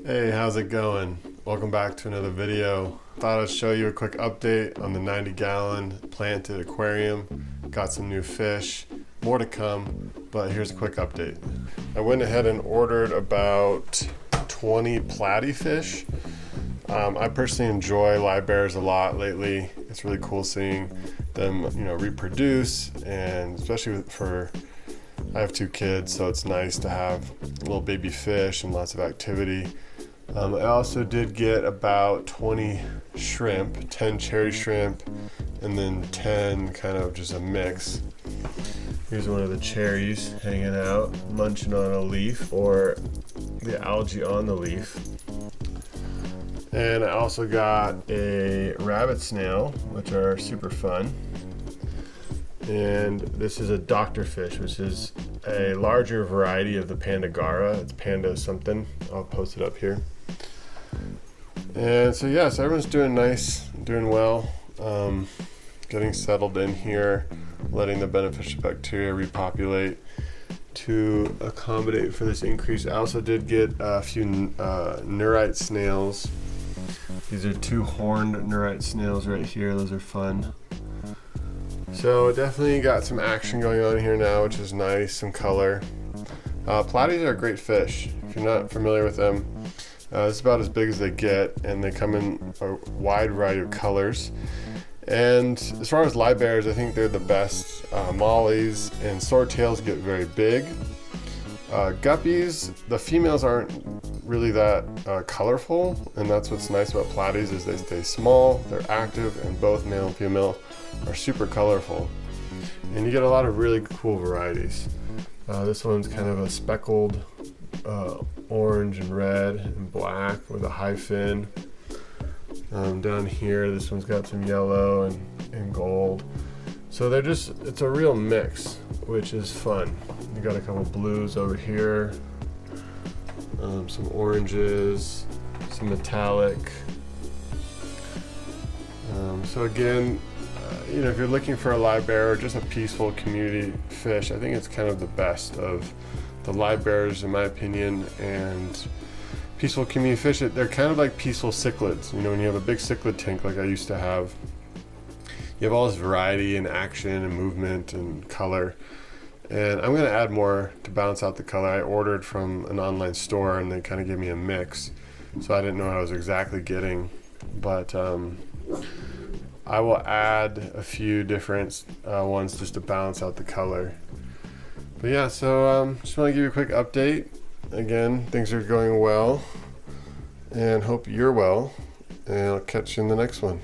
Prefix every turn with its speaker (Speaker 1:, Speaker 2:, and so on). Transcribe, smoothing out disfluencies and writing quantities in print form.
Speaker 1: Hey, how's it going? Welcome back to another video. Thought I'd show you a quick update on the 90-gallon planted aquarium. Got some new fish, more to come, but here's a quick update. I went ahead and ordered about 20 platy fish. I personally enjoy livebearers a lot lately. It's really cool seeing them, reproduce, and especially I have 2 kids, so it's nice to have little baby fish and lots of activity. I also did get about 20 shrimp, 10 cherry shrimp, and then 10 kind of just a mix. Here's one of the cherries hanging out, munching on a leaf, or the algae on the leaf. And I also got a rabbit snail, which are super fun. And this is a doctor fish, which is a larger variety of the pandagara. It's panda something. I'll post it up here. And so yeah, so everyone's doing nice, doing well, getting settled in here, letting the beneficial bacteria repopulate to accommodate for this increase. I also did get a few nerite snails. These are 2 horned nerite snails right here. Those are fun. So definitely got some action going on here now, which is nice, some color. Platies are a great fish. If you're not familiar with them, it's about as big as they get, and they come in a wide variety of colors. And as far as livebearers, I think they're the best. Mollies and swordtails get very big. Guppies, the females aren't really that colorful, and that's what's nice about platies is they stay small, they're active, and both male and female are super colorful. And you get a lot of really cool varieties. This one's kind of a speckled orange and red and black with a high fin. Down here, this one's got some yellow and gold. So it's a real mix, which is fun. You got a couple blues over here, some oranges, some metallic. So again, if you're looking for a livebearer, just a peaceful community fish, I think it's kind of the best of the livebearers in my opinion. And peaceful community fish, they're kind of like peaceful cichlids. When you have a big cichlid tank like I used to have, you have all this variety and action and movement and color. And I'm going to add more to balance out the color. I ordered from an online store and they kind of gave me a mix, so I didn't know what I was exactly getting. But I will add a few different ones just to balance out the color. But yeah, so just want to give you a quick update. Again, things are going well, and hope you're well, and I'll catch you in the next one.